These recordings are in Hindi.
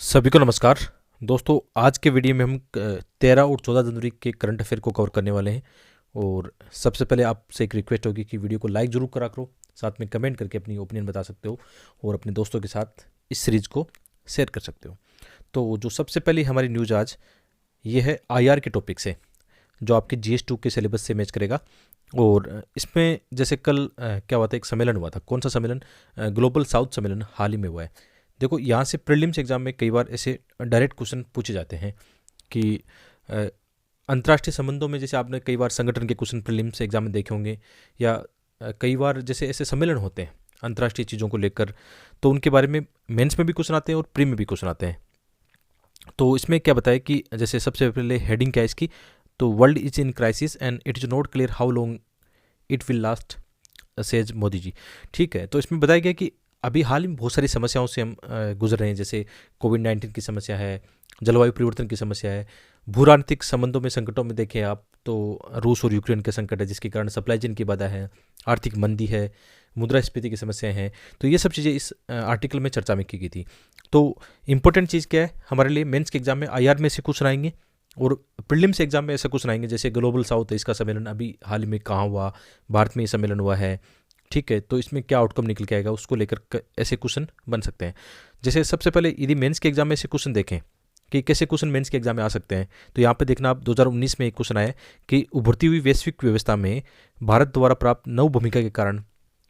सभी को नमस्कार। दोस्तों, आज के वीडियो में हम 13 और 14 जनवरी के करंट अफेयर को कवर करने वाले हैं। और सबसे पहले आपसे एक रिक्वेस्ट होगी कि वीडियो को लाइक ज़रूर करा करो, साथ में कमेंट करके अपनी ओपिनियन बता सकते हो और अपने दोस्तों के साथ इस सीरीज़ को शेयर कर सकते हो। तो जो सबसे पहले हमारी न्यूज़ आज ये है आईआर के टॉपिक से, जो आपके GS2 के सिलेबस से मैच करेगा। और इसमें जैसे कल क्या हुआ था, एक सम्मेलन हुआ था। कौन सा सम्मेलन? ग्लोबल साउथ सम्मेलन हाल ही में हुआ है। देखो, यहाँ से प्रीलिम्स एग्जाम में कई बार ऐसे डायरेक्ट क्वेश्चन पूछे जाते हैं कि अ, अंतर्राष्ट्रीय संबंधों में, जैसे आपने कई बार संगठन के क्वेश्चन प्रीलिम्स एग्जाम में देखे होंगे, या कई बार जैसे ऐसे सम्मेलन होते हैं अंतर्राष्ट्रीय चीज़ों को लेकर, तो उनके बारे में मेंस में भी क्वेश्चन आते हैं और प्री में भी क्वेश्चन आते हैं। तो इसमें क्या बताया कि जैसे सबसे पहले हेडिंग क्या है इसकी, तो world is in crisis and it is not clear how long it will last, says Modi ji. ठीक है, तो इसमें बताया गया कि अभी हाल ही में बहुत सारी समस्याओं से हम गुजर रहे हैं। जैसे कोविड-19 की समस्या है, जलवायु परिवर्तन की समस्या है, भूराजनीतिक संबंधों में संकटों में देखें आप तो रूस और यूक्रेन का संकट है, जिसके कारण सप्लाई चेन की बाधा है, आर्थिक मंदी है, मुद्रास्फीति की समस्याएं हैं। तो ये सब चीज़ें इस आर्टिकल में चर्चा में की गई थी। तो इम्पोर्टेंट चीज़ क्या है हमारे लिए, मेंस के एग्जाम में आईआर में से कुछ आएंगे और प्रीलिम्स एग्जाम में ऐसा कुछ आएंगे। जैसे ग्लोबल साउथ है, इसका सम्मेलन अभी हाल ही में कहाँ हुआ, भारत में ये सम्मेलन हुआ है। ठीक है, तो इसमें क्या आउटकम निकल के आएगा उसको लेकर ऐसे क्वेश्चन बन सकते हैं। जैसे सबसे पहले यदि मेंस के एग्जाम में ऐसे क्वेश्चन देखें कि कैसे क्वेश्चन मेंस के एग्जाम में आ सकते हैं, तो यहाँ पे देखना आप 2019 में एक क्वेश्चन आया कि उभरती हुई वैश्विक व्यवस्था में भारत द्वारा प्राप्त नव भूमिका के कारण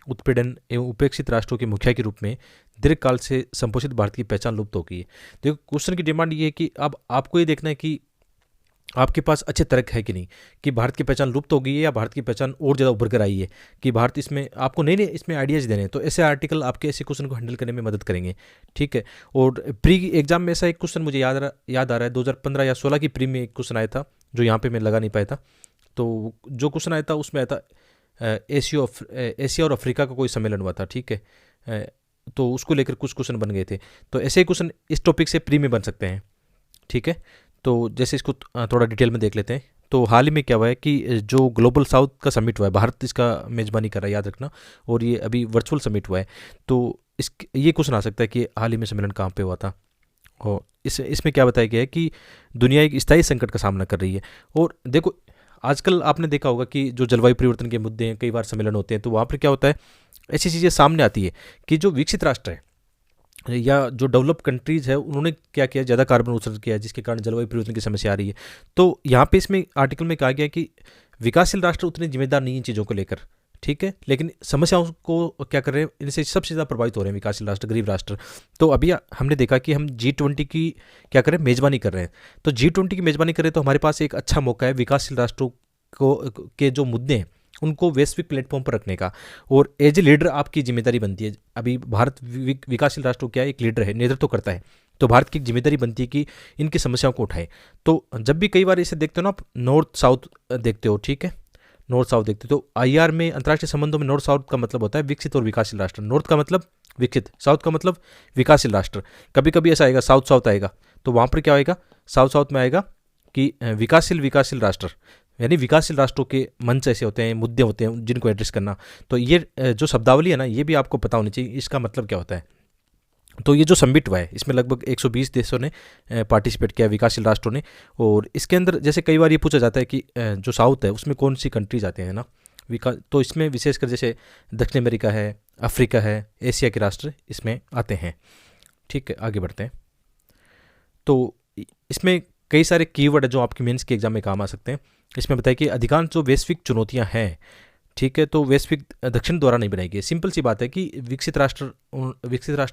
उत्पीड़न एवं उपेक्षित राष्ट्रों के मुखिया के रूप में दीर्घकाल से संपोषित भारत की पहचान लुप्त हो गई है। देखो, क्वेश्चन की डिमांड ये है कि अब आपको ये देखना है कि आपके पास अच्छे तर्क है कि नहीं, कि भारत की पहचान लुप्त हो गई है या भारत की पहचान और ज़्यादा उभर कर आई है, कि भारत इसमें आपको नए नए इसमें आइडियाज़ देने हैं। तो ऐसे आर्टिकल आपके ऐसे क्वेश्चन को हैंडल करने में मदद करेंगे। ठीक है, और प्री एग्जाम में ऐसा एक क्वेश्चन मुझे याद आ रहा है, 2015 या 16 की प्री में एक क्वेश्चन आया था जो यहाँ पे मैं लगा नहीं पाया था। तो जो क्वेश्चन आया था उसमें आया था एशिया और अफ्रीका का कोई सम्मेलन हुआ था। ठीक है, तो उसको लेकर कुछ क्वेश्चन बन गए थे। तो ऐसे क्वेश्चन इस टॉपिक से प्री में बन सकते हैं। ठीक है, तो जैसे इसको थोड़ा डिटेल में देख लेते हैं। तो हाल ही में क्या हुआ है कि जो ग्लोबल साउथ का समिट हुआ है, भारत इसका मेज़बानी कर रहा है, याद रखना, और ये अभी वर्चुअल समिट हुआ है। तो ये क्वेश्चन आ सकता है कि हाल ही में सम्मेलन कहाँ पे हुआ था, और इसमें क्या बताया गया है कि दुनिया एक स्थायी संकट का सामना कर रही है। और देखो, आजकल आपने देखा होगा कि जो जलवायु परिवर्तन के मुद्दे हैं, कई बार सम्मेलन होते हैं, तो वहाँ पर क्या होता है, ऐसी चीज़ें सामने आती है कि जो विकसित राष्ट्र है या जो डेवलप कंट्रीज़ है, उन्होंने क्या किया, ज़्यादा कार्बन उत्सर्जन किया, जिसके कारण जलवायु परिवर्तन की समस्या आ रही है। तो यहाँ पे इसमें आर्टिकल में कहा गया कि विकासशील राष्ट्र उतने जिम्मेदार नहीं इन चीज़ों को लेकर। ठीक है, लेकिन समस्याओं को क्या कर रहे हैं, इनसे सबसे ज़्यादा प्रभावित हो रहे हैं विकासशील राष्ट्र, गरीब राष्ट्र। तो अभी हमने देखा कि हम G20 की क्या करें, मेज़बानी कर रहे हैं। तो G20 की मेज़बानी करें तो हमारे पास एक अच्छा मौका है विकासशील राष्ट्रों को के जो मुद्दे हैं उनको वैश्विक प्लेटफॉर्म पर रखने का, और एज ए लीडर आपकी जिम्मेदारी बनती है। अभी भारत विकासशील राष्ट्रों क्या है, एक लीडर है, नेतृत्व करता है। तो भारत की जिम्मेदारी बनती है कि इनकी समस्याओं को उठाए। तो जब भी कई बार इसे देखते हो ना आप, नॉर्थ साउथ देखते हो। ठीक है, नॉर्थ साउथ देखते हो, तो आईआर में अंतर्राष्ट्रीय संबंधों में नॉर्थ साउथ का मतलब होता है विकसित और विकासशील राष्ट्र। नॉर्थ का मतलब विकसित, साउथ का मतलब विकासशील राष्ट्र। कभी कभी ऐसा आएगा साउथ साउथ आएगा, तो वहाँ पर क्या आएगा, साउथ साउथ में आएगा कि विकासशील राष्ट्र, यानी विकासशील राष्ट्रों के मंच ऐसे होते हैं, मुद्दे होते हैं जिनको एड्रेस करना। तो ये जो शब्दावली है ना, ये भी आपको पता होनी चाहिए इसका मतलब क्या होता है। तो ये जो समिट हुआ है, इसमें लगभग 120 देशों ने पार्टिसिपेट किया, विकासशील राष्ट्रों ने। और इसके अंदर जैसे कई बार ये पूछा जाता है कि जो साउथ है उसमें कौन सी कंट्रीज आते हैं ना विकास, तो इसमें विशेषकर जैसे दक्षिण अमेरिका है, अफ्रीका है, एशिया के राष्ट्र इसमें आते हैं। ठीक है, आगे बढ़ते हैं। तो इसमें कई सारे कीवर्ड है जो आपके मेंस के एग्जाम में काम आ सकते हैं। इसमें बताया कि अधिकांश जो वैश्विक चुनौतियां हैं, ठीक है, तो वैश्विक दक्षिण द्वारा नहीं बनाई गई। सिंपल सी बात है कि विकसित राष्ट्र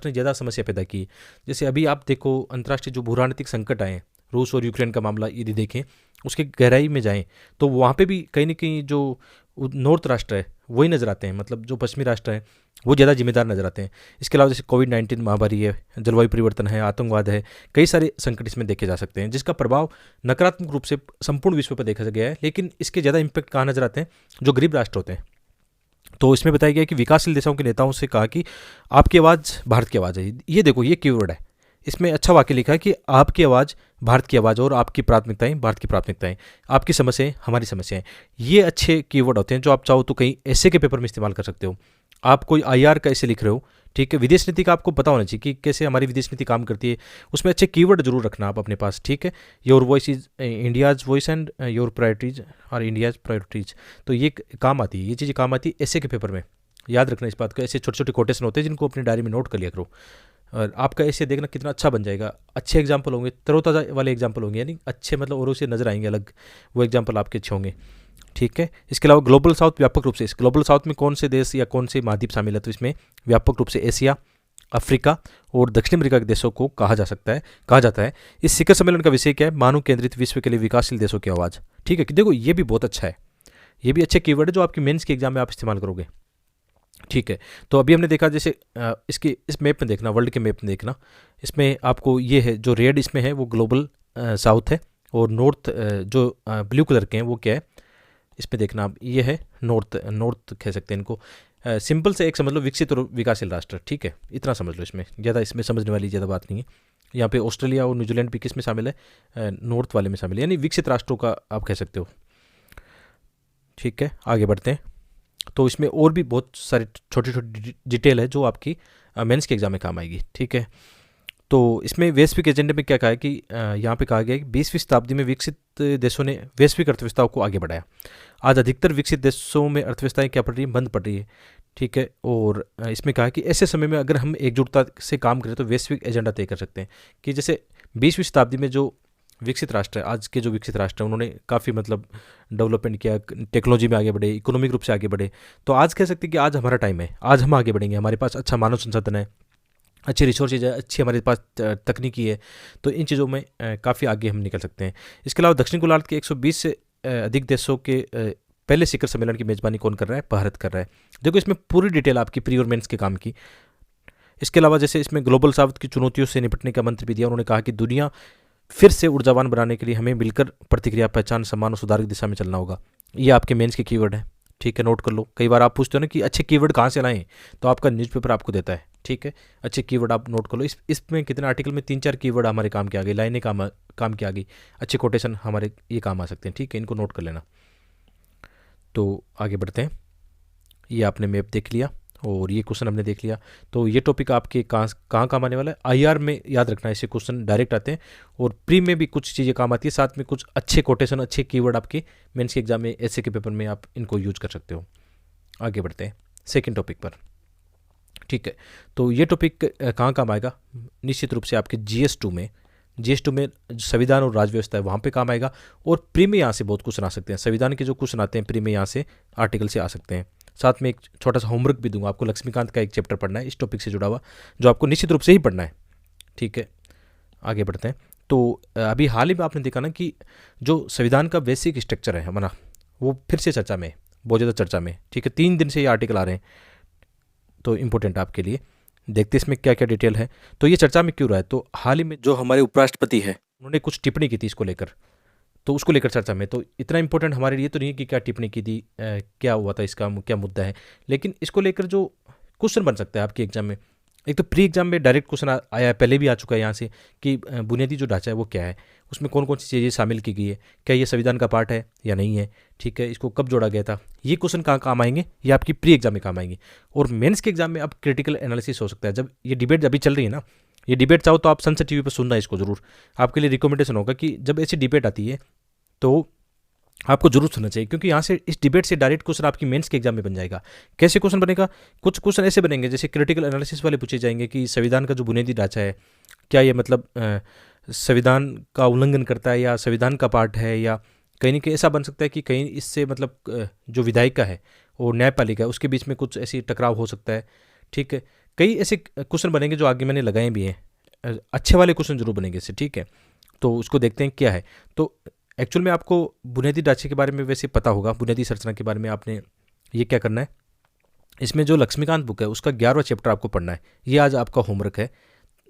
ने ज़्यादा समस्या पैदा की। जैसे अभी आप देखो, अंतर्राष्ट्रीय जो भूराजनीतिक संकट आए, रूस और यूक्रेन का मामला यदि देखें, उसके गहराई में जाएं तो वहाँ पे भी कहीं ना कहीं जो नॉर्थ राष्ट्र है वही नज़र आते हैं, मतलब जो पश्चिमी राष्ट्र है वो ज़्यादा जिम्मेदार नजर आते हैं। इसके अलावा जैसे कोविड-19 महामारी है, जलवायु परिवर्तन है, आतंकवाद है, कई सारे संकट इसमें देखे जा सकते हैं, जिसका प्रभाव नकारात्मक रूप से संपूर्ण विश्व पर देखा गया है। लेकिन इसके ज़्यादा इम्पैक्ट कहाँ नजर आते हैं, जो गरीब राष्ट्र होते हैं। तो इसमें बताया गया कि विकासशील देशों के नेताओं से कहा कि आपकी आवाज़ भारत की आवाज़ है। ये देखो, ये कीवर्ड है, इसमें अच्छा वाक्य लिखा है कि आपकी आवाज़ भारत की आवाज़ और आपकी प्राथमिकताएं भारत की प्राथमिकताएं, आपकी समस्याएं हमारी समस्याएं। ये अच्छे कीवर्ड होते हैं जो आप चाहो तो कहीं ऐसे के पेपर में इस्तेमाल कर सकते हो। आप कोई आईआर का ऐसे लिख रहे हो, ठीक है। विदेश नीति का आपको पता होना चाहिए कि कैसे हमारी विदेश नीति काम करती है। उसमें अच्छे कीवर्ड जरूर रखना आप अपने पास, ठीक है। Your voice is India's voice and your priorities और इंडियाज प्रायोरिटीज, तो ये काम आती है, ये चीज़ें काम आती है ऐसे के पेपर में। याद रखना इस बात को, ऐसे छोटे छोटे कोटेशन होते हैं जिनको अपनी डायरी में नोट कर लिया करो, और आपका ऐसे देखना कितना अच्छा बन जाएगा। अच्छे एग्जाम्पल होंगे, तरोताज़ा वाले एग्जाम्पल होंगे, यानी अच्छे मतलब औरों से नजर आएंगे अलग, वो एग्जाम्पल आपके अच्छे होंगे, ठीक है। इसके अलावा ग्लोबल साउथ व्यापक रूप से, इस ग्लोबल साउथ में कौन से देश या कौन से महाद्वीप शामिल है, तो इसमें व्यापक रूप से एशिया, अफ्रीका और दक्षिण अमेरिका के देशों को कहा जाता है। इस शिखर सम्मेलन का विषय क्या है? मानव केंद्रित विश्व के लिए विकासशील देशों की आवाज़, ठीक है। कि देखो ये भी बहुत अच्छा है, ये भी अच्छे कीवर्ड है जो आपकी मेंस के एग्जाम में आप इस्तेमाल करोगे, ठीक है। तो अभी हमने देखा जैसे इसके इस मैप में देखना, वर्ल्ड के मैप में देखना, इसमें आपको ये है जो रेड इसमें है वो ग्लोबल साउथ है, और नॉर्थ जो ब्लू कलर के हैं वो क्या है इसमें देखना आप, ये है नॉर्थ कह सकते हैं इनको। सिंपल से एक समझ लो, विकसित और विकासशील राष्ट्र, ठीक है, इतना समझ लो। इसमें ज़्यादा इसमें समझने वाली ज़्यादा बात नहीं है। यहाँ पे ऑस्ट्रेलिया और न्यूजीलैंड भी किस में शामिल है? नॉर्थ वाले में शामिल है, यानी विकसित राष्ट्रों का आप कह सकते हो, ठीक है। आगे बढ़ते हैं। तो इसमें और भी बहुत सारी छोटी छोटी डिटेल है जो आपकी मेंस के एग्जाम में काम आएगी, ठीक है। तो इसमें वैश्विक एजेंडे में क्या कहा है कि यहाँ पे कहा गया है कि 20वीं शताब्दी में विकसित देशों ने वैश्विक अर्थव्यवस्थाओं को आगे बढ़ाया। आज अधिकतर विकसित देशों में अर्थव्यवस्थाएं क्या पड़ रही है? बंद पड़ रही है, ठीक है। और इसमें कहा कि ऐसे समय में अगर हम एकजुटता से काम करें तो वैश्विक एजेंडा तय कर सकते हैं। कि जैसे 20वीं शताब्दी में जो विकसित राष्ट्र है, आज के जो विकसित राष्ट्र हैं, उन्होंने काफ़ी मतलब डेवलपमेंट किया, टेक्नोलॉजी में आगे बढ़े, इकोनॉमिक रूप से आगे बढ़े। तो आज कह सकते हैं कि आज हमारा टाइम है, आज हम आगे बढ़ेंगे, हमारे पास अच्छा मानव संसाधन है, अच्छी रिसोर्सेज है, अच्छी हमारे पास तकनीकी है, तो इन चीज़ों में काफ़ी आगे हम निकल सकते हैं। इसके अलावा दक्षिण गोलार्ध के 120 से अधिक देशों के पहले शिखर सम्मेलन की मेज़बानी कौन कर रहा है? भारत कर रहा है। देखो इसमें पूरी डिटेल आपकी प्री और मेंस के काम की। इसके अलावा जैसे इसमें ग्लोबल साउथ की चुनौतियों से निपटने का मंत्र भी दिया। उन्होंने कहा कि दुनिया फिर से ऊर्जावान बनाने के लिए हमें मिलकर प्रतिक्रिया, पहचान, सम्मान और सुधार की दिशा में चलना होगा। ये आपके मेंस के कीवर्ड हैं, ठीक है, नोट कर लो। कई बार आप पूछते हो ना कि अच्छे कीवर्ड कहाँ से लाएं, तो आपका न्यूज़पेपर आपको देता है, ठीक है। अच्छे कीवर्ड आप नोट कर लो। इसमें कितने आर्टिकल में 3-4 कीवर्ड हमारे काम के आ गए, लाइनें काम की आ गई, अच्छे कोटेशन हमारे ये काम आ सकते हैं, ठीक है, इनको नोट कर लेना। तो आगे बढ़ते हैं। ये आपने मैप देख लिया और ये क्वेश्चन हमने देख लिया। तो ये टॉपिक आपके कहाँ काम आने वाला है? आईआर में याद रखना, ऐसे क्वेश्चन डायरेक्ट आते हैं, और प्री में भी कुछ चीज़ें काम आती है, साथ में कुछ अच्छे कोटेशन, अच्छे कीवर्ड आपके मेंस के एग्जाम में, ऐसे के पेपर में आप इनको यूज कर सकते हो। आगे बढ़ते हैं सेकेंड टॉपिक पर, ठीक है। तो ये टॉपिक कहाँ काम आएगा? निश्चित रूप से आपके GS2 में, GS2 में संविधान और राज व्यवस्था है, वहाँ पे काम आएगा। और प्री में यहाँ से बहुत क्वेश्चन आ सकते हैं, संविधान के जो क्वेश्चन आते हैं प्री में यहाँ से आर्टिकल से आ सकते हैं। साथ में एक छोटा सा होमवर्क भी दूंगा आपको, लक्ष्मीकांत का एक चैप्टर पढ़ना है इस टॉपिक से जुड़ा हुआ, जो आपको निश्चित रूप से ही पढ़ना है, ठीक है। आगे बढ़ते हैं। तो अभी हाल ही में आपने देखा ना कि जो संविधान का बेसिक स्ट्रक्चर है हमारा, वो फिर से चर्चा में, बहुत ज़्यादा चर्चा में, ठीक है। 3 दिन से ये आर्टिकल आ रहे हैं, तो इम्पोर्टेंट आपके लिए। देखते इसमें क्या क्या डिटेल है। तो ये चर्चा में क्यों रहा है? तो हाल ही में जो हमारे उपराष्ट्रपति है, उन्होंने कुछ टिप्पणी की थी इसको लेकर, तो उसको लेकर चर्चा में। तो इतना इंपॉर्टेंट हमारे लिए तो नहीं है कि क्या टिप्पणी की थी, क्या हुआ था, इसका क्या मुद्दा है, लेकिन इसको लेकर जो क्वेश्चन बन सकता है आपके एग्जाम में। एक तो प्री एग्जाम में डायरेक्ट क्वेश्चन आया है, पहले भी आ चुका है यहाँ से, कि बुनियादी जो ढांचा है वो क्या है, उसमें कौन कौन सी चीज़ें शामिल की गई है, क्या ये संविधान का पार्ट है या नहीं है, ठीक है, इसको कब जोड़ा गया था। ये क्वेश्चन कहाँ काम आएंगे? ये आपकी प्री एग्जाम में काम आएंगे। और मेंस के एग्जाम में अब क्रिटिकल एनालिसिस हो सकता है। जब ये डिबेट अभी चल रही है ना, ये डिबेट चाहो तो आप सनसेट टीवी पर सुनना इसको जरूर, आपके लिए रिकमेंडेशन होगा कि जब ऐसी डिबेट आती है तो आपको जरूर सुनना चाहिए, क्योंकि यहाँ से इस डिबेट से डायरेक्ट क्वेश्चन आपकी मेंस के एग्जाम में बन जाएगा। कैसे क्वेश्चन बनेगा? कुछ क्वेश्चन ऐसे बनेंगे जैसे क्रिटिकल एनालिसिस वाले पूछे जाएंगे कि संविधान का जो बुनियादी ढांचा है, क्या ये मतलब संविधान का उल्लंघन करता है या संविधान का पार्ट है, या कहीं ना कहीं ऐसा बन सकता है कि कहीं इससे मतलब जो विधायिका है और न्यायपालिका है उसके बीच में कुछ ऐसी टकराव हो सकता है, ठीक है। कई ऐसे क्वेश्चन बनेंगे जो आगे मैंने लगाए भी हैं, अच्छे वाले क्वेश्चन जरूर बनेंगे इससे, ठीक है। तो उसको देखते हैं क्या है। तो एक्चुअल में आपको बुनियादी ढांचे के बारे में वैसे पता होगा, बुनियादी संरचना के बारे में आपने ये क्या करना है, इसमें जो लक्ष्मीकांत बुक है उसका 11वां चैप्टर आपको पढ़ना है। ये आज आपका होमवर्क है,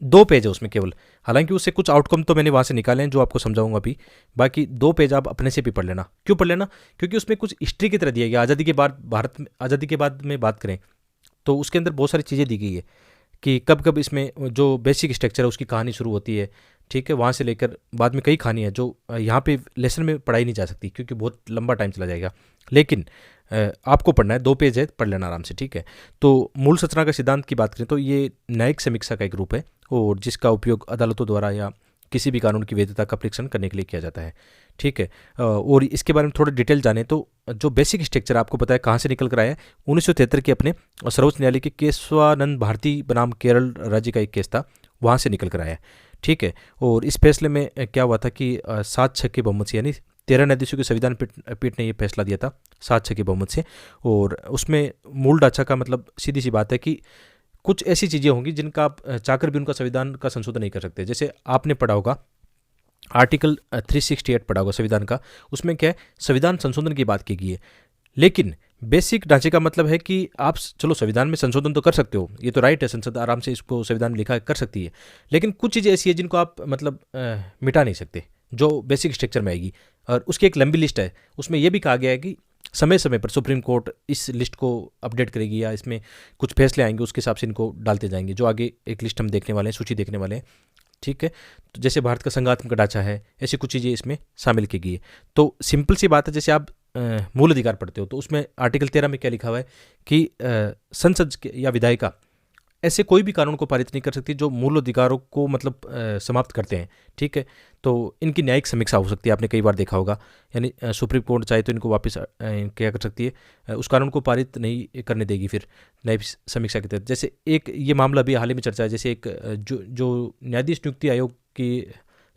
2 पेज है उसमें केवल, हालांकि उससे कुछ आउटकम तो मैंने वहाँ से निकाले हैं जो आपको समझाऊंगा अभी। बाकी 2 पेज आप अपने से भी पढ़ लेना। क्यों पढ़ लेना? क्योंकि उसमें कुछ हिस्ट्री की तरह दिया गया, आज़ादी के बाद, भारत में आज़ादी के बाद में बात करें तो उसके अंदर बहुत सारी चीज़ें दी गई है कि कब कब इसमें जो बेसिक स्ट्रक्चर है उसकी कहानी शुरू होती है, ठीक है, वहाँ से लेकर बाद में कई कहानी है जो यहाँ पे लेसन में पढ़ाई नहीं जा सकती क्योंकि बहुत लंबा टाइम चला जाएगा। लेकिन आपको पढ़ना है, 2 पेज है, पढ़ लेना आराम से, ठीक है। तो मूल संरचना का सिद्धांत की बात करें तो ये न्यायिक समीक्षा का एक रूप है और जिसका उपयोग अदालतों द्वारा या किसी भी कानून की वैधता का परीक्षण करने के लिए किया जाता है, ठीक है। और इसके बारे में थोड़ा डिटेल जाने तो जो बेसिक स्ट्रक्चर आपको पता है कहाँ से निकल कर आया है, 1973 के अपने सर्वोच्च न्यायालय के केशवानंद भारती बनाम केरल राज्य का एक केस था, वहाँ से निकल कर आया है, ठीक है। और इस फैसले में क्या हुआ था कि 7-6 के बहुमत से, यानी 13 न्यायाधीशों की संविधान पीठ ने ये फैसला दिया था 7-6 के बहुमत से। और उसमें मूल ढांचा का मतलब सीधी सी बात है कि कुछ ऐसी चीज़ें होंगी जिनका आप चाहकर भी उनका संविधान का संशोधन नहीं कर सकते। जैसे आपने पढ़ा होगा आर्टिकल 368 पढ़ा होगा संविधान का, उसमें क्या है, संविधान संशोधन की बात की गई है। लेकिन बेसिक ढांचे का मतलब है कि आप चलो संविधान में संशोधन तो कर सकते हो, ये तो राइट है, संसद आराम से इसको संविधान में लिखा कर सकती है, लेकिन कुछ चीज़ें ऐसी है जिनको आप मतलब मिटा नहीं सकते, जो बेसिक स्ट्रक्चर में आएगी। और उसकी एक लंबी लिस्ट है, उसमें यह भी कहा गया है कि समय समय पर सुप्रीम कोर्ट इस लिस्ट को अपडेट करेगी या इसमें कुछ फैसले आएंगे उसके हिसाब से इनको डालते जाएंगे, जो आगे एक लिस्ट हम देखने वाले हैं, सूची देखने वाले हैं, ठीक है। तो जैसे भारत का संघात्मक ढांचा है, ऐसी कुछ चीज़ें इसमें शामिल की गई है। तो सिंपल सी बात है, जैसे आप मूल अधिकार पढ़ते हो तो उसमें आर्टिकल 13 में क्या लिखा हुआ है कि संसद या विधायिका ऐसे कोई भी कानून को पारित नहीं कर सकती जो मूल अधिकारों को मतलब समाप्त करते हैं, ठीक है। तो इनकी न्यायिक समीक्षा हो सकती है, आपने कई बार देखा होगा, यानी सुप्रीम कोर्ट चाहे तो इनको वापस क्या कर सकती है, उस कानून को पारित नहीं करने देगी फिर न्यायिक समीक्षा के तहत। जैसे एक ये मामला अभी हाल ही में चर्चा है, जैसे एक जो न्यायाधीश नियुक्ति आयोग की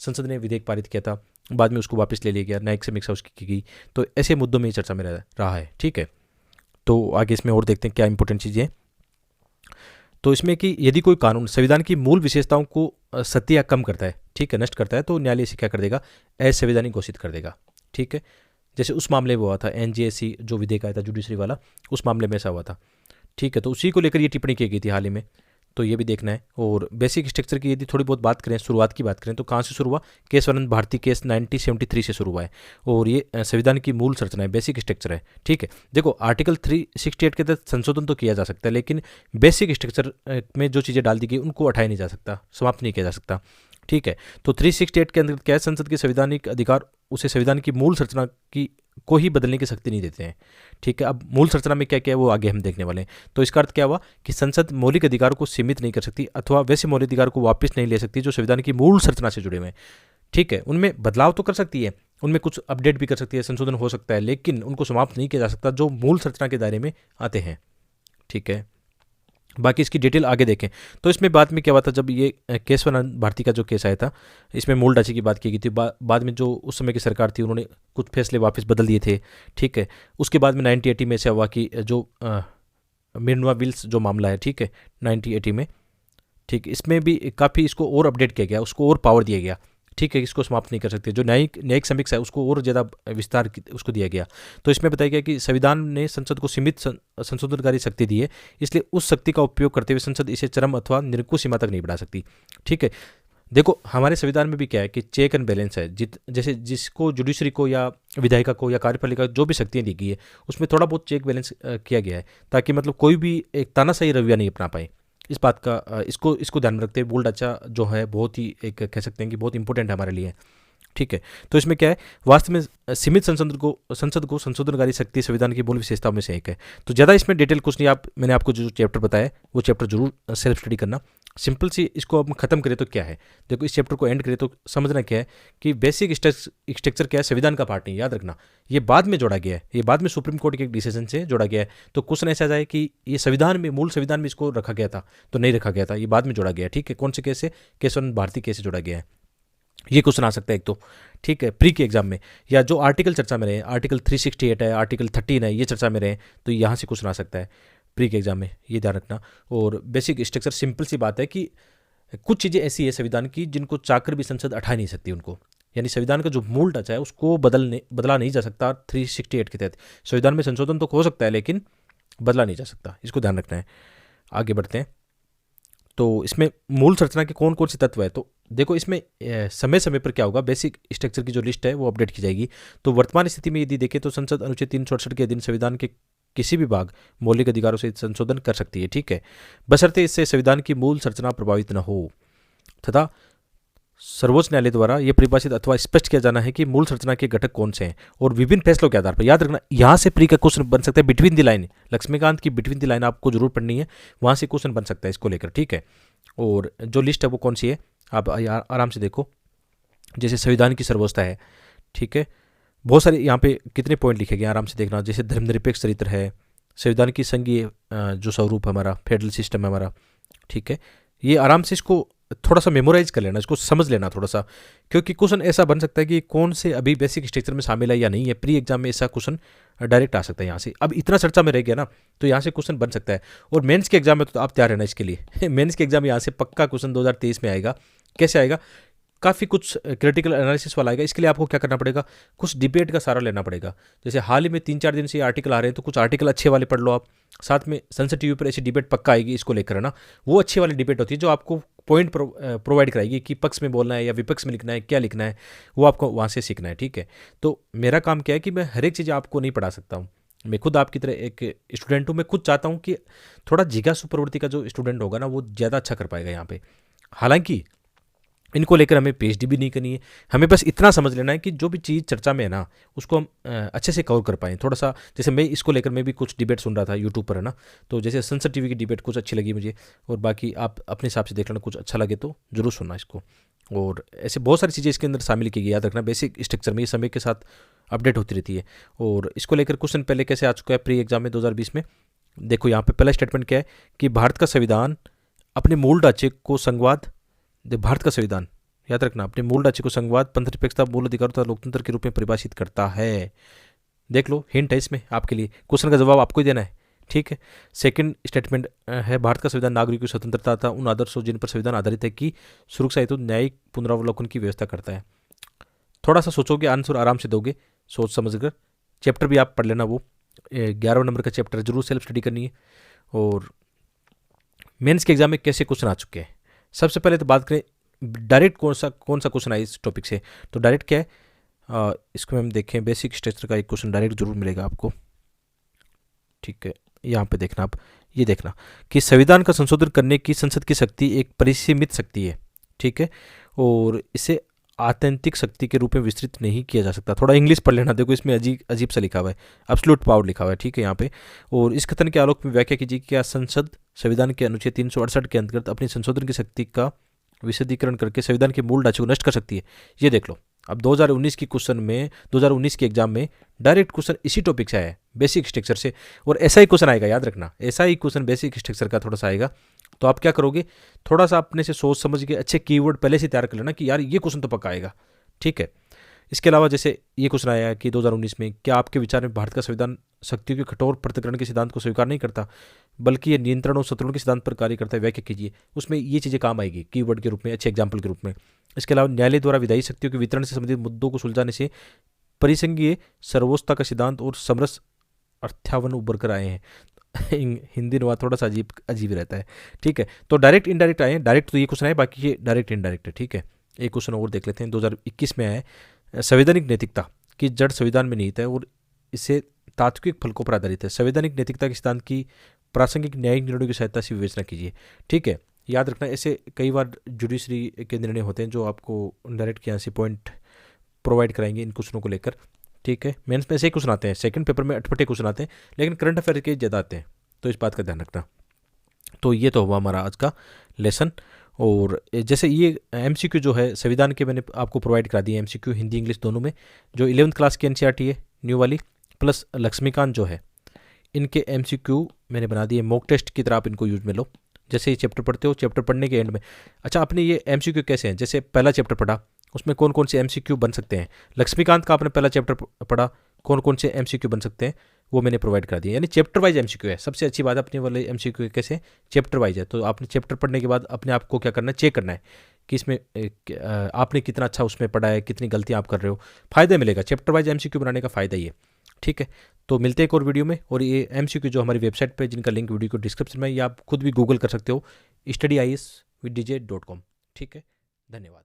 संसद ने विधेयक पारित किया था, बाद में उसको वापस ले लिया गया, न्यायिक समीक्षा उसकी की गई। तो ऐसे मुद्दों में चर्चा में रहा है, ठीक है। तो आगे इसमें और देखते हैं क्या इंपॉर्टेंट चीज़ें हैं। तो इसमें कि यदि कोई कानून संविधान की मूल विशेषताओं को सत्य या कम करता है, ठीक है, नष्ट करता है, तो न्यायालय इसे क्या कर देगा, असंवैधानिक घोषित कर देगा, ठीक है। जैसे उस मामले में हुआ था एनजेसी जो विधेयक आया था जुडिशरी वाला, उस मामले में ऐसा हुआ था, ठीक है। तो उसी को लेकर ये टिप्पणी की गई थी हाल ही में, तो ये भी देखना है। और बेसिक स्ट्रक्चर की यदि थोड़ी बहुत बात करें, शुरुआत की बात करें, तो कहाँ से शुरू हुआ, केशवानंद भारती केस 1973 से शुरू हुआ है और ये संविधान की मूल संरचना है, बेसिक स्ट्रक्चर है, ठीक है। देखो आर्टिकल 368 के तहत संशोधन तो किया जा सकता है, लेकिन बेसिक स्ट्रक्चर में जो चीज़ें डाल दी गई उनको हटाया नहीं जा सकता, समाप्त नहीं किया जा सकता, ठीक है। तो 368 के अंतर्गत क्या है, संसद के संवैधानिक अधिकार उसे संविधान की मूल संरचना की को ही बदलने की शक्ति नहीं देते हैं, ठीक है। अब मूल संरचना में क्या क्या है वो आगे हम देखने वाले हैं। तो इसका अर्थ क्या हुआ कि संसद मौलिक अधिकारों को सीमित नहीं कर सकती अथवा वैसे मौलिक अधिकार को वापस नहीं ले सकती जो संविधान की मूल संरचना से जुड़े हुए हैं, ठीक है। उनमें बदलाव तो कर सकती है, उनमें कुछ अपडेट भी कर सकती है, संशोधन हो सकता है, लेकिन उनको समाप्त नहीं किया जा सकता जो मूल संरचना के दायरे में आते हैं, ठीक है। बाकी इसकी डिटेल आगे देखें। तो इसमें बाद में क्या हुआ था, जब ये केशवानंद भारती का जो केस आया था, इसमें मूल ढांचे की बात की गई थी। बाद में जो उस समय की सरकार थी उन्होंने कुछ फैसले वापस बदल दिए थे, ठीक है। उसके बाद में 1980 में ऐसा हुआ कि जो मिर्नवा विल्स जो मामला है, ठीक है, 1980 में, ठीक, इसमें भी काफ़ी इसको और अपडेट किया गया, उसको और पावर दिया गया, ठीक है। इसको समाप्त नहीं कर सकते, जो न्यायिक समीक्षा है उसको और ज़्यादा विस्तार उसको दिया गया। तो इसमें बताया गया कि संविधान ने संसद को सीमित संशोधनकारी शक्ति दी है, इसलिए उस शक्ति का उपयोग करते हुए संसद इसे चरम अथवा निरंकुश सीमा तक नहीं बढ़ा सकती, ठीक है। देखो हमारे संविधान में भी क्या है कि चेक एंड बैलेंस है, जैसे जिसको जुडिशरी को या विधायिका को या कार्यपालिका जो भी शक्तियाँ दी गई है उसमें थोड़ा बहुत चेक बैलेंस किया गया है, ताकि मतलब कोई भी एक तानाशाही रवैया नहीं अपना पाए। इस बात का इसको ध्यान में रखते हुए मूल ढांचा जो है बहुत ही एक कह सकते हैं कि बहुत इंपॉर्टेंट है हमारे लिए, ठीक है। तो इसमें क्या है, वास्तव में सीमित संसद को संशोधनकारी शक्ति संविधान की मूल विशेषताओं में से एक है। तो ज़्यादा इसमें डिटेल कुछ नहीं, मैंने आपको जो चैप्टर बताया वो चैप्टर जरूर सेल्फ स्टडी करना। सिंपल सी इसको अब खत्म करें तो क्या है, देखो इस चैप्टर को एंड करें तो समझना क्या है कि बेसिक स्ट्रक्चर क्या है, संविधान का पार्ट नहीं, याद रखना। ये बाद में जोड़ा गया है, ये बाद में सुप्रीम कोर्ट के एक डिसीजन से जोड़ा गया है। तो क्वेश्चन ऐसा जाए कि ये संविधान में मूल संविधान में इसको रखा गया था, तो नहीं रखा गया था, ये बाद में जोड़ा गया है, ठीक है। कौन से केस से, केशवानंद भारती केस से जोड़ा गया है, ये क्वेश्चन आ सकता है एक तो, ठीक है, प्री के एग्जाम में। या जो आर्टिकल चर्चा में रहे, आर्टिकल 368 है, आर्टिकल 13 है, ये चर्चा में रहे, तो यहाँ से क्वेश्चन आ सकता है प्री के एग्जाम में, ये ध्यान रखना। और बेसिक स्ट्रक्चर सिंपल सी बात है कि कुछ चीज़ें ऐसी है संविधान की जिनको चाहकर भी संसद हटा नहीं सकती उनको, यानी संविधान का जो मूल ढांचा है उसको बदला नहीं जा सकता 368 के तहत। संविधान में संशोधन तो हो सकता है लेकिन बदला नहीं जा सकता, इसको ध्यान रखना है। आगे बढ़ते हैं। तो इसमें मूल संरचना के कौन कौन से तत्व है, तो देखो इसमें समय समय पर क्या होगा, बेसिक स्ट्रक्चर की जो लिस्ट है वो अपडेट की जाएगी। तो वर्तमान स्थिति में यदि देखें तो संसद अनुच्छेद 368 के अधीन संविधान के किसी भी भाग मौलिक अधिकारों से संशोधन कर सकती है, ठीक है, बशर्ते इससे संविधान की मूल संरचना प्रभावित न हो तथा सर्वोच्च न्यायालय द्वारा यह परिभाषित अथवा स्पष्ट किया जाना है कि मूल संरचना के घटक कौन से हैं और विभिन्न फैसलों के आधार पर। याद रखना, यहाँ से प्री का क्वेश्चन बन सकता है बिटवीन द लाइन। लक्ष्मीकांत की बिटवीन द लाइन आपको जरूर पढ़नी है, वहाँ से क्वेश्चन बन सकता है इसको लेकर, ठीक है। और जो लिस्ट है वो कौन सी है आप आराम से देखो। जैसे संविधान की सर्वोच्चता है, ठीक है, बहुत सारे यहाँ पे कितने पॉइंट लिखे गए आराम से देखना। जैसे धर्मनिरपेक्ष चरित्र है, संविधान की संघीय जो स्वरूप है हमारा, फेडरल सिस्टम है हमारा, ठीक है। ये आराम से इसको थोड़ा सा मेमोराइज कर लेना, इसको समझ लेना थोड़ा सा, क्योंकि क्वेश्चन ऐसा बन सकता है कि कौन से अभी बेसिक स्ट्रक्चर में शामिल है या नहीं है। प्री एग्जाम में ऐसा क्वेश्चन डायरेक्ट आ सकता है यहाँ से। अब इतना चर्चा में रह गया ना, तो यहाँ से क्वेश्चन बन सकता है। और मेंस के एग्जाम में तो आप तैयार रहना इसके लिए। मेंस के एग्जाम यहाँ से पक्का क्वेश्चन 2023 में आएगा। कैसे आएगा? काफ़ी कुछ क्रिटिकल एनालिसिस वाला आएगा। इसके लिए आपको क्या करना पड़ेगा, कुछ डिबेट का सहारा लेना पड़ेगा। जैसे हाल ही में 3-4 दिन से ये आर्टिकल आ रहे हैं, तो कुछ आर्टिकल अच्छे वाले पढ़ लो आप। साथ में संसद टीवी पर ऐसी डिबेट पक्का आएगी इसको लेकर, है ना। वो अच्छी वाली डिबेट होती है जो आपको पॉइंट प्रोवाइड कराएगी कि पक्ष में बोलना है या विपक्ष में लिखना है, क्या लिखना है, वो आपको वहाँ से सीखना है, ठीक है। तो मेरा काम क्या है कि मैं हर एक चीज़ आपको नहीं पढ़ा सकता हूँ। मैं खुद आपकी तरह एक स्टूडेंट हूँ। मैं खुद चाहता हूँ कि थोड़ा जिज्ञासु प्रवृत्ति का जो स्टूडेंट होगा ना, वो ज़्यादा अच्छा कर पाएगा यहाँ पे। हालांकि इनको लेकर हमें पीएचडी भी नहीं करनी है, हमें बस इतना समझ लेना है कि जो भी चीज़ चर्चा में है ना, उसको हम अच्छे से कवर कर पाएँ थोड़ा सा। जैसे मैं इसको लेकर मैं भी कुछ डिबेट सुन रहा था यूट्यूब पर, है ना। तो जैसे संसद टीवी की डिबेट कुछ अच्छी लगी मुझे, और बाकी आप अपने हिसाब से देख लेना, कुछ अच्छा लगे तो जरूर सुनना इसको। और ऐसे बहुत सारी चीज़ें इसके अंदर शामिल की गई, याद रखना। बेसिक स्ट्रक्चर में ये समय के साथ अपडेट होती रहती है। और इसको लेकर क्वेश्चन पहले कैसे आ चुका है प्री एग्जाम में 2020 में, देखो यहाँ पे पहला स्टेटमेंट क्या है कि भारत का संविधान अपने मूल ढांचे को संघवाद, भारत का संविधान याद रखना अपने मूल ढांचे को संघवाद, पंथनिरपेक्षता, मूल अधिकार तथा लोकतंत्र के रूप में परिभाषित करता है। देख लो, हिंट है इसमें आपके लिए, क्वेश्चन का जवाब आपको ही देना है, ठीक है। सेकंड स्टेटमेंट है भारत का संविधान नागरिकों की स्वतंत्रता था उन आदर्शों जिन पर संविधान आधारित है की सुरक्षा हेतु न्यायिक पुनरावलोकन की व्यवस्था करता है। थोड़ा सा सोचोगे, आंसर आराम से दोगे सोच समझ कर। चैप्टर भी आप पढ़ लेना, वो 11वें नंबर का चैप्टर जरूर सेल्फ स्टडी करनी है। और मेंस के एग्जाम में कैसे क्वेश्चन आ चुके हैं, सबसे पहले तो बात करें डायरेक्ट कौन सा क्वेश्चन आया इस टॉपिक से। तो डायरेक्ट क्या है, इसको हम देखें, बेसिक स्ट्रक्चर का एक क्वेश्चन डायरेक्ट जरूर मिलेगा आपको, ठीक है। यहाँ पे देखना आप, ये देखना कि संविधान का संशोधन करने की संसद की शक्ति एक परिसीमित शक्ति है, ठीक है। और इसे आत्यंतिक शक्ति के रूप में विस्तृत नहीं किया जा सकता। थोड़ा इंग्लिश पढ़ लेना, देखो इसमें अजीब सा लिखा हुआ है, एब्सोल्यूट पावर लिखा हुआ है, ठीक है यहाँ पे। और इस कथन के आलोक में व्याख्या कीजिए, क्या संसद संविधान के अनुच्छेद 368 के अंतर्गत अपनी संशोधन की शक्ति का विशदीकरण करके संविधान के मूल ढांचे को नष्ट कर सकती है। ये देख लो, अब 2019 की क्वेश्चन में, 2019 के एग्जाम में डायरेक्ट क्वेश्चन इसी टॉपिक से आया है, बेसिक स्ट्रक्चर से। और ऐसा ही क्वेश्चन आएगा, याद रखना, ऐसा ही क्वेश्चन बेसिक स्ट्रक्चर का थोड़ा सा आएगा। तो आप क्या करोगे, थोड़ा सा अपने से सोच समझ के अच्छे कीवर्ड पहले से तैयार कर लेना कि यार ये क्वेश्चन तो पक्का आएगा, ठीक है। इसके अलावा जैसे ये क्वेश्चन आया कि 2019 में, क्या आपके विचार में भारत का संविधान शक्तियों के कठोर पृथक्करण के सिद्धांत को स्वीकार नहीं करता बल्कि ये नियंत्रण और संतुलन के सिद्धांत पर कार्य करता है, व्याख्या कीजिए। उसमें ये चीज़ें काम आएगी कीवर्ड के रूप में, अच्छे एग्जाम्पल के रूप में। इसके अलावा न्यायालय द्वारा विधायी शक्तियों के वितरण से संबंधित मुद्दों को सुलझाने से परिसंघीय सर्वोच्चता का सिद्धांत और समरस अर्थावन उभर कर आए हैं। हिंदी अनुवाद थोड़ा सा अजीब रहता है, ठीक है। तो डायरेक्ट इनडायरेक्ट आए हैं, डायरेक्ट तो ये क्वेश्चन आए, बाकी ये डायरेक्ट इनडायरेक्ट है, ठीक है। एक क्वेश्चन और देख लेते हैं, 2021 में आया है, संवैधानिक नैतिकता की जड़ संविधान में निहित है और इसे तात्विक फलकों पर आधारित है। संवैधानिक नैतिकता के सिद्धांत की प्रासंगिक न्यायिक निर्णयों की सहायता से विवेचना कीजिए, ठीक है। याद रखना, ऐसे कई बार जुडिशरी के निर्णय होते हैं जो आपको डायरेक्ट यहाँ से पॉइंट प्रोवाइड कराएंगे इन क्वेश्चनों को लेकर, ठीक है। मेंस में ऐसे ही क्वेश्चन आते हैं, सेकंड पेपर में अटपटे क्वेश्चन आते हैं, लेकिन करंट अफेयर के ज़्यादा आते हैं, तो इस बात का ध्यान रखना। तो ये तो हुआ हमारा आज का लेसन। और जैसे ये एमसीक्यू जो है संविधान के मैंने आपको प्रोवाइड करा दिए, एमसीक्यू हिंदी इंग्लिश दोनों में, जो 11th क्लास की एनसीईआरटी है न्यू वाली, प्लस लक्ष्मीकांत जो है, इनके एमसीक्यू मैंने बना दिए मॉक टेस्ट की तरह, आप इनको यूज में लो। जैसे ये चैप्टर पढ़ते हो, चैप्टर पढ़ने के एंड में, अच्छा आपने ये एमसीक्यू कैसे हैं, जैसे पहला चैप्टर पढ़ा उसमें कौन कौन से एमसीक्यू बन सकते हैं, लक्ष्मीकांत का आपने पहला चैप्टर पढ़ा, कौन कौन से एमसीक्यू बन सकते हैं वो मैंने प्रोवाइड कर दिया। यानी चैप्टर वाइज एमसीक्यू है, सबसे अच्छी बात अपने वाले एमसीक्यू कैसे चैप्टर वाइज है। तो आपने चैप्टर पढ़ने के बाद अपने आप को क्या करना है, चेक करना है कि इसमें आपने कितना अच्छा उसमें पढ़ा है, कितनी गलतियाँ आप कर रहे हो। फ़ायदा मिलेगा चैप्टर वाइज एमसीक्यू बनाने का फ़ायदा ही है, ठीक है। तो मिलते हैं एक और वीडियो में। और ये एमसीक्यू जो हमारी वेबसाइट पे, जिनका लिंक वीडियो को डिस्क्रिप्शन में, या आप खुद भी गूगल कर सकते हो, studyiswithdj.com, ठीक है। धन्यवाद।